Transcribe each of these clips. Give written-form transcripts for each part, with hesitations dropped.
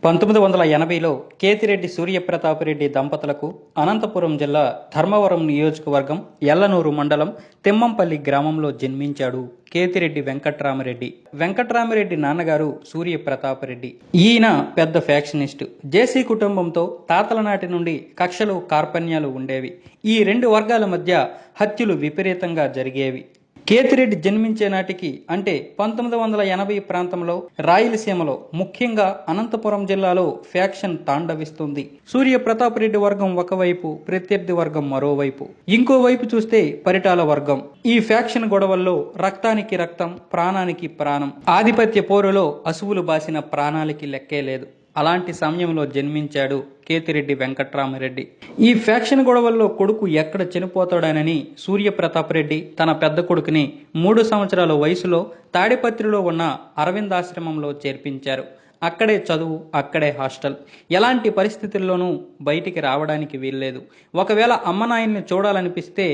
1980లో కేతిరెడ్డి సూర్యప్రతాపరెడ్డి దంపతులకు అనంతపురం జిల్లా ధర్మవరం నియోజకవర్గం ఎల్లనూరు మండలం తిమ్మంపల్లి గ్రామంలో జన్మించాడు కేతిరెడ్డి వెంకట్రామరెడ్డి. వెంకట్రామరెడ్డి నాన్నగారు సూర్యప్రతాపరెడ్డి. ఈయన పెద్ద ఫ్యాక్షనిస్టు. జేసీ కుటుంబంతో తాతల నాటి నుండి కక్షలు కార్పణ్యాలు ఉండేవి. ఈ రెండు వర్గాల మధ్య హత్యలు విపరీతంగా జరిగేవి. కేతిరెడ్డి జన్మించే నాటికి అంటే 1980 ప్రాంతంలో రాయలసీమలో ముఖ్యంగా అనంతపురం జిల్లాలో ఫ్యాక్షన్ తాండవిస్తుంది. సూర్యప్రతాపరెడ్డి వర్గం ఒకవైపు, ప్రత్యర్థి వర్గం మరోవైపు. ఇంకోవైపు చూస్తే పరిటాల వర్గం. ఈ ఫ్యాక్షన్ గొడవల్లో రక్తానికి రక్తం, ప్రాణానికి ప్రాణం. ఆధిపత్య పోరులో అసువులు బాసిన ప్రాణాలకి లెక్కే లేదు. అలాంటి సమయంలో జన్మించాడు కేతిరెడ్డి వెంకట్రామరెడ్డి. ఈ ఫ్యాక్షన్ గొడవల్లో కొడుకు ఎక్కడ చనిపోతాడనని సూర్యప్రతాపరెడ్డి తన పెద్ద కొడుకుని 3 సంవత్సరాల వయసులో తాడిపత్రిలో ఉన్న అరవిందాశ్రమంలో చేర్పించారు. అక్కడే చదువు, అక్కడే హాస్టల్. ఎలాంటి పరిస్థితుల్లోనూ బయటికి రావడానికి వీల్లేదు. ఒకవేళ అమ్మనాయన్ని చూడాలనిపిస్తే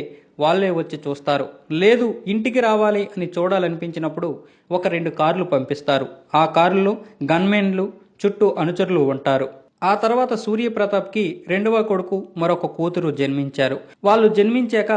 వాళ్ళే వచ్చి చూస్తారు. లేదు, ఇంటికి రావాలి అని చూడాలనిపించినప్పుడు 1-2 కార్లు పంపిస్తారు. ఆ కారుల్లో గన్మెన్లు, చుట్టూ అనుచరులు ఉంటారు. ఆ తర్వాత సూర్యప్రతాప్కి రెండవ కొడుకు, మరొక కూతురు జన్మించారు. వాళ్ళు జన్మించాక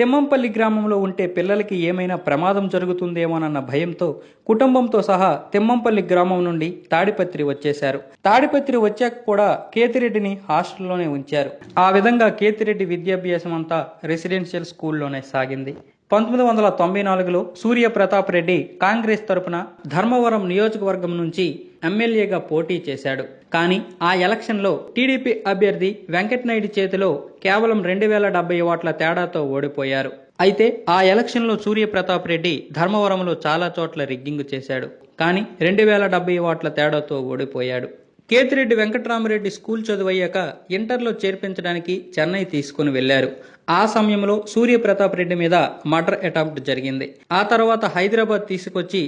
తిమ్మంపల్లి గ్రామంలో ఉంటే పిల్లలకి ఏమైనా ప్రమాదం జరుగుతుందేమోనన్న భయంతో కుటుంబంతో సహా తిమ్మంపల్లి గ్రామం నుండి తాడిపత్రి వచ్చేశారు. తాడిపత్రి వచ్చాక కూడా కేతిరెడ్డిని హాస్టల్లోనే ఉంచారు. ఆ విధంగా కేతిరెడ్డి విద్యాభ్యాసం అంతా రెసిడెన్షియల్ స్కూల్లోనే సాగింది. 1994లో సూర్యప్రతాపరెడ్డి కాంగ్రెస్ తరపున ధర్మవరం నియోజకవర్గం నుంచి ఎమ్మెల్యేగా పోటీ చేశాడు. కానీ ఆ ఎలక్షన్లో టీడీపీ అభ్యర్థి వెంకటనాయుడు చేతిలో కేవలం 2070 ఓట్ల తేడాతో ఓడిపోయారు. అయితే ఆ ఎలక్షన్లో సూర్యప్రతాపరెడ్డి ధర్మవరంలో చాలా చోట్ల రిగ్గింగ్ చేశాడు. కానీ 2070 ఓట్ల తేడాతో ఓడిపోయాడు. కేతిరెడ్డి వెంకట్రామరెడ్డి స్కూల్ చదువయ్యాక ఇంటర్లో చేర్పించడానికి చెన్నై తీసుకుని వెళ్లారు. ఆ సమయంలో సూర్యప్రతాపరెడ్డి మీద మర్డర్ అటెంప్ట్ జరిగింది. ఆ తర్వాత హైదరాబాద్ తీసుకొచ్చి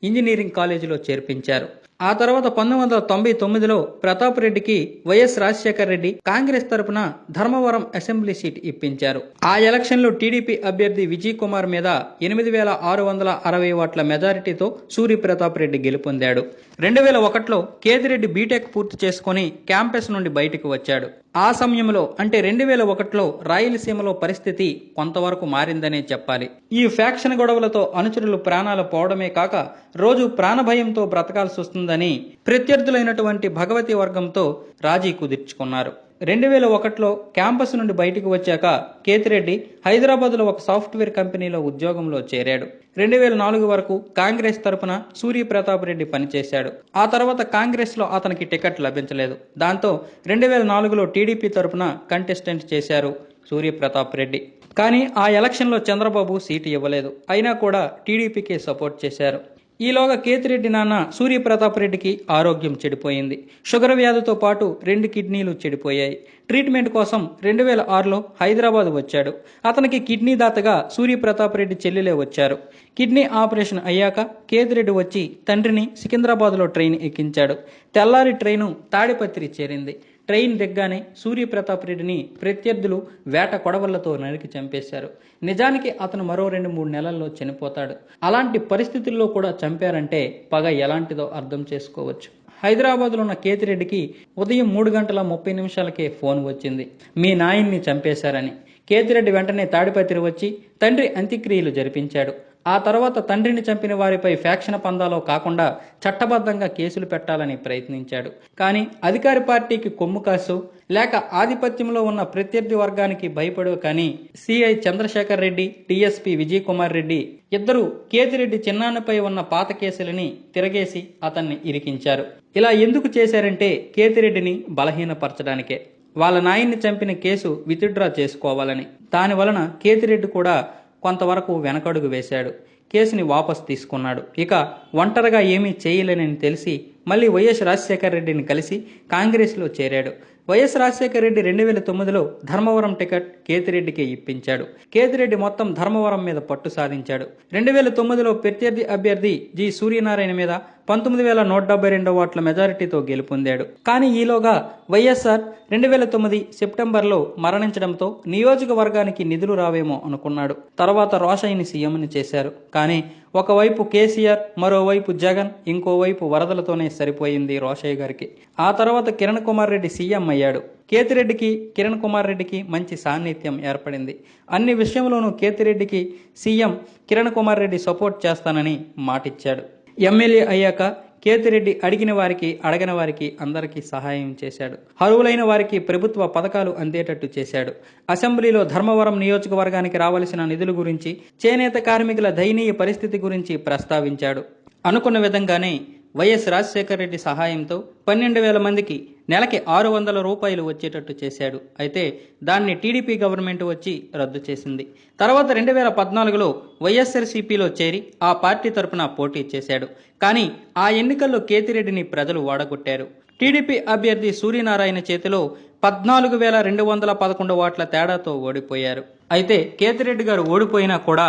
ఇంజనీరింగ్ కాలేజీలో చేర్పించారు. ఆ తర్వాత 1999లో ప్రతాపరెడ్డికి వైఎస్ రాజశేఖర రెడ్డి కాంగ్రెస్ తరపున ధర్మవరం అసెంబ్లీ సీట్ ఇప్పించారు. ఆ ఎలక్షన్లో టీడీపీ అభ్యర్థి విజయ్ కుమార్ మీద 8660 ఓట్ల మెజారిటీతో సూర్యప్రతాపరెడ్డి గెలుపొందాడు. 2001లో కేతిరెడ్డి బీటెక్ పూర్తి చేసుకుని క్యాంపస్ నుండి బయటకు వచ్చాడు. ఆ సమయంలో అంటే 2001లో రాయలసీమలో పరిస్థితి కొంతవరకు మారిందనే చెప్పాలి. ఈ ఫ్యాక్షన్ గొడవలతో అనుచరులు ప్రాణాలు పోవడమే కాక రోజు ప్రాణభయంతో బ్రతకాల్సి వస్తుందని ప్రత్యర్థులైనటువంటి భగవతి వర్గంతో రాజీ కుదుర్చుకున్నారు. 2001లో క్యాంపస్ నుండి బయటకు వచ్చాక కేతిరెడ్డి హైదరాబాద్లో ఒక సాఫ్ట్వేర్ కంపెనీలో ఉద్యోగంలో చేరాడు. 2004 వరకు కాంగ్రెస్ తరపున సూర్యప్రతాపరెడ్డి పనిచేశాడు. ఆ తర్వాత కాంగ్రెస్లో అతనికి టికెట్ లభించలేదు. దాంతో 2004లో టీడీపీ తరపున కంటెస్టెంట్ చేశారు సూర్యప్రతాపరెడ్డి. కానీ ఆ ఎలక్షన్లో చంద్రబాబు సీటు ఇవ్వలేదు. అయినా కూడా టీడీపీకే సపోర్ట్ చేశారు. ఈలోగా కేతిరెడ్డి నాన్న సూర్యప్రతాపరెడ్డికి ఆరోగ్యం చెడిపోయింది. షుగర్ వ్యాధితో పాటు 2 కిడ్నీలు చెడిపోయాయి. ట్రీట్మెంట్ కోసం 2006లో హైదరాబాద్ వచ్చాడు. అతనికి కిడ్నీ దాతగా సూర్యప్రతాపరెడ్డి చెల్లెలే వచ్చారు. కిడ్నీ ఆపరేషన్ అయ్యాక కేతిరెడ్డి వచ్చి తండ్రిని సికింద్రాబాద్లో ట్రైన్ ఎక్కించాడు. తెల్లారి ట్రైను తాడిపత్రి చేరింది. ట్రైన్ దిగ్గానే సూర్యప్రతాపరెడ్డిని ప్రత్యర్థులు వేట కొడవళ్లతో నరికి చంపేశారు. నిజానికి అతను మరో 2-3 నెలల్లో చనిపోతాడు. అలాంటి పరిస్థితుల్లో కూడా చంపారంటే పగ ఎలాంటిదో అర్థం చేసుకోవచ్చు. హైదరాబాద్లో ఉన్న కేతిరెడ్డికి ఉదయం 3:30 ఫోన్ వచ్చింది, మీ నాయన్ని చంపేశారని. కేతిరెడ్డి వెంటనే తాడిపత్రి వచ్చి తండ్రి అంత్యక్రియలు జరిపించాడు. ఆ తర్వాత తండ్రిని చంపిన వారిపై ఫ్యాక్షన్ పందాలో కాకుండా చట్టబద్ధంగా కేసులు పెట్టాలని ప్రయత్నించాడు. కానీ అధికార పార్టీకి కొమ్ము కాసు లేక ఆధిపత్యంలో ఉన్న ప్రత్యర్థి వర్గానికి భయపడు కానీ సిఐ చంద్రశేఖర్ రెడ్డి, డిఎస్పీ విజయ్ కుమార్ రెడ్డి ఇద్దరు కేతిరెడ్డి చిన్నాన్నపై ఉన్న పాత కేసులని తిరగేసి అతన్ని ఇరికించారు. ఇలా ఎందుకు చేశారంటే కేతిరెడ్డిని బలహీనపరచడానికే. వాళ్ళ నాయన్ని చంపిన కేసు విత్డ్రా చేసుకోవాలని. దాని వలన కేతిరెడ్డి కూడా కొంతవరకు వెనకడుగు వేశాడు. కేసుని వాపసు తీసుకున్నాడు. ఇక ఒంటరిగా ఏమీ చేయలేనని తెలిసి మళ్ళీ వైఎస్ రాజశేఖర రెడ్డిని కలిసి కాంగ్రెస్లో చేరాడు. వైఎస్ రాజశేఖర రెడ్డి 2009లో ధర్మవరం టికెట్ కేతిరెడ్డికి ఇప్పించాడు. కేతిరెడ్డి మొత్తం ధర్మవరం మీద పట్టు సాధించాడు. 2009లో ప్రత్యర్థి అభ్యర్థి జి సూర్యనారాయణ మీద 19,172 ఓట్ల మెజారిటీతో గెలుపొందాడు. కానీ ఈలోగా వైఎస్ఆర్ 2009 సెప్టెంబర్లో మరణించడంతో నియోజకవర్గానికి నిధులు రావేమో అనుకున్నాడు. తర్వాత రోషయ్యని సీఎంని చేశారు. కానీ ఒకవైపు కేసీఆర్, మరోవైపు జగన్, ఇంకోవైపు వరదలతోనే సరిపోయింది రోషయ్య గారికి. ఆ తర్వాత కిరణ్ కుమార్ రెడ్డి సీఎం అయ్యాడు. కేతిరెడ్డికి కిరణ్ కుమార్ రెడ్డికి మంచి సాన్నిధ్యం ఏర్పడింది. అన్ని విషయంలోనూ కేతిరెడ్డికి సీఎం కిరణ్ కుమార్ రెడ్డి సపోర్ట్ చేస్తానని మాటిచ్చాడు. ఎమ్మెల్యే అయ్యాక కేతిరెడ్డి అడిగిన వారికి అడగని వారికి అందరికీ సహాయం చేశాడు. అర్హులైన వారికి ప్రభుత్వ పథకాలు అందేటట్టు చేశాడు. అసెంబ్లీలో ధర్మవరం నియోజకవర్గానికి రావాల్సిన నిధుల గురించి, చేనేత కార్మికుల దయనీయ పరిస్థితి గురించి ప్రస్తావించాడు. అనుకున్న విధంగానే వైఎస్ రాజశేఖర రెడ్డి సహాయంతో 12,000 మందికి నెలకి 600 రూపాయలు వచ్చేటట్టు చేశాడు. అయితే దాన్ని టీడీపీ గవర్నమెంట్ వచ్చి రద్దు చేసింది. తర్వాత 2014లో వైఎస్ఆర్సీపీలో చేరి ఆ పార్టీ తరపున పోటీ చేశాడు. కానీ ఆ ఎన్నికల్లో కేతిరెడ్డిని ప్రజలు వాడగొట్టారు. టీడీపీ అభ్యర్థి సూర్యనారాయణ చేతిలో 14,211 ఓట్ల తేడాతో ఓడిపోయారు. అయితే కేతిరెడ్డి గారు ఓడిపోయినా కూడా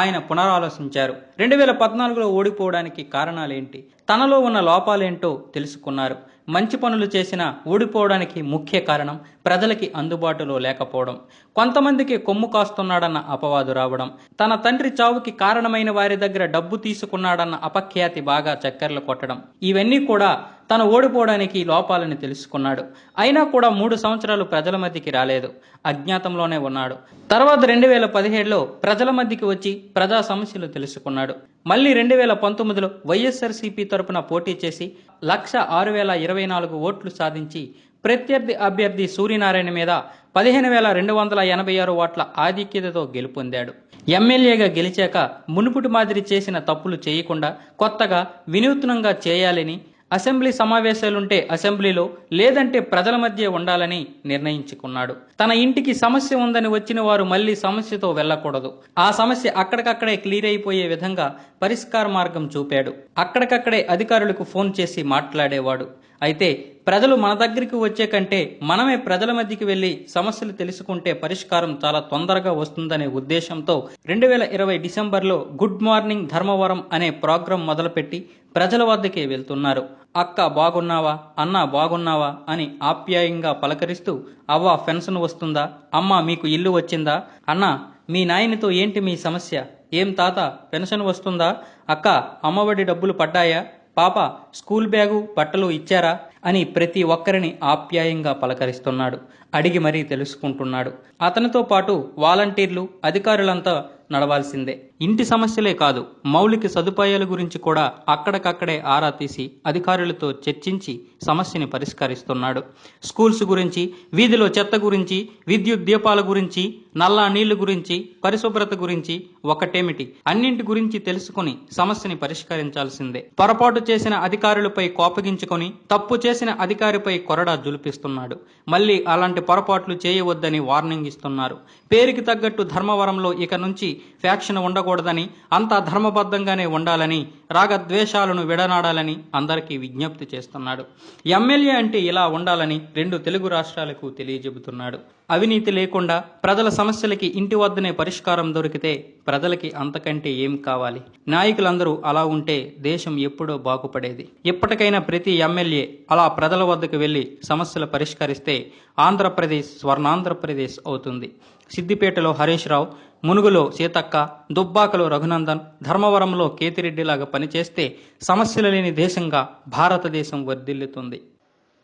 ఆయన పునరాలోచించారు. 2014లో ఓడిపోవడానికి కారణాలేంటి, తనలో ఉన్న లోపాలేంటో తెలుసుకున్నారు. మంచి పనులు చేసినా ఓడిపోవడానికి ముఖ్య కారణం ప్రజలకి అందుబాటులో లేకపోవడం, కొంతమందికి కొమ్ము కాస్తున్నాడన్న అపవాదు రావడం, తన తండ్రి చావుకి కారణమైన వారి దగ్గర డబ్బు తీసుకున్నాడన్న అపఖ్యాతి బాగా చక్కర్లు కొట్టడం, ఇవన్నీ కూడా తను ఓడిపోవడానికి లోపాలని తెలుసుకున్నాడు. అయినా కూడా 3 సంవత్సరాలు ప్రజల మధ్యకి రాలేదు, అజ్ఞాతంలోనే ఉన్నాడు. తర్వాత 2017లో ప్రజల మధ్యకి వచ్చి ప్రజా సమస్యలు తెలుసుకున్నాడు. మళ్ళీ 2019లో వైఎస్ఆర్సీపీ తరపున పోటీ చేసి 1,06,024 ఓట్లు సాధించి ప్రత్యర్థి అభ్యర్థి సూర్యనారాయణ మీద 15,286 ఓట్ల ఆధిక్యతతో గెలుపొందాడు. ఎమ్మెల్యేగా గెలిచాక మునుపుటి మాదిరి చేసిన తప్పులు చేయకుండా కొత్తగా వినూత్నంగా చేయాలని, అసెంబ్లీ సమావేశాలుంటే అసెంబ్లీలో, లేదంటే ప్రజల మధ్య ఉండాలని నిర్ణయించుకున్నాడు. తన ఇంటికి సమస్య ఉందని వచ్చిన వారు మళ్లీ సమస్యతో వెళ్లకూడదు. ఆ సమస్య అక్కడికక్కడే క్లియర్ అయిపోయే విధంగా పరిష్కార మార్గం చూపాడు. అక్కడికక్కడే అధికారులకు ఫోన్ చేసి మాట్లాడేవాడు. అయితే ప్రజలు మన దగ్గరికి వచ్చే కంటే మనమే ప్రజల మధ్యకి వెళ్లి సమస్యలు తెలుసుకుంటే పరిష్కారం చాలా తొందరగా వస్తుందనే ఉద్దేశంతో 2020 డిసెంబర్లో గుడ్ మార్నింగ్ ధర్మవరం అనే ప్రోగ్రాం మొదలుపెట్టి ప్రజల వద్దకే వెళ్తున్నారు. అక్క బాగున్నావా, అన్న బాగున్నావా అని ఆప్యాయంగా పలకరిస్తూ, అవ్వ పెన్షన్ వస్తుందా, అమ్మ మీకు ఇల్లు వచ్చిందా, అన్న మీ నాయనితో ఏంటి మీ సమస్య, ఏం తాత పెన్షన్ వస్తుందా, అక్క అమ్మఒడి డబ్బులు పడ్డాయా, పాప స్కూల్ బ్యాగు బట్టలు ఇచ్చారా అని ప్రతి ఒక్కరిని ఆప్యాయంగా పలకరిస్తున్నాడు. అడిగి మరీ తెలుసుకుంటున్నాడు. అతనితో పాటు వాలంటీర్లు, అధికారులంతా నడవాల్సిందే. ఇంటి సమస్యలే కాదు, మౌలిక సదుపాయాల గురించి కూడా అక్కడికక్కడే ఆరా తీసి అధికారులతో చర్చించి సమస్యని పరిష్కరిస్తున్నాడు. స్కూల్స్ గురించి, వీధిలో చెత్త గురించి, విద్యుత్ దీపాల గురించి, నల్లా నీళ్లు గురించి, పరిశుభ్రత గురించి, ఒకటేమిటి అన్నింటి గురించి తెలుసుకుని సమస్యని పరిష్కరించాల్సిందే. పొరపాటు చేసిన అధికారులపై కోపగించుకొని తప్పు చేసిన అధికారిపై కొరడా జులిపిస్తున్నాడు. మళ్ళీ అలాంటి పొరపాట్లు చేయవద్దని వార్నింగ్ ఇస్తున్నారు. పేరుకి తగ్గట్టు ధర్మవరంలో ఇక నుంచి ఫ్యాక్షన్ ఉండకూడదని, అంతా ధర్మబద్ధంగానే ఉండాలని, రాగద్వేషాలను విడనాడాలని అందరికీ విజ్ఞప్తి చేస్తున్నాడు. ఎమ్మెల్యే అంటే ఇలా ఉండాలని 2 తెలుగు రాష్ట్రాలకు తెలియజెబుతున్నాడు. అవినీతి లేకుండా ప్రజల సమస్యలకి ఇంటి వద్దనే పరిష్కారం దొరికితే ప్రజలకి అంతకంటే ఏం కావాలి? నాయకులందరూ అలా ఉంటే దేశం ఎప్పుడో బాగుపడేది. ఇప్పటికైనా ప్రతి ఎమ్మెల్యే అలా ప్రజల వద్దకు వెళ్లి సమస్యలు పరిష్కరిస్తే ఆంధ్రప్రదేశ్ స్వర్ణాంధ్రప్రదేశ్ అవుతుంది. సిద్దిపేటలో హరీష్ రావు, మునుగులో సీతక్క, దుబ్బాకలో రఘునందన్, ధర్మవరంలో కేతిరెడ్డిలాగా పనిచేస్తే సమస్యలు లేని దేశంగా భారతదేశం వర్ధిల్లుతుంది.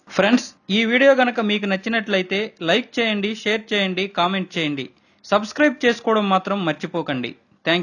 ఫ్రెండ్స్, ఈ వీడియో గనక మీకు నచ్చినట్లయితే లైక్ చేయండి, షేర్ చేయండి, కామెంట్ చేయండి. సబ్స్క్రైబ్ చేసుకోవడం మాత్రం మర్చిపోకండి.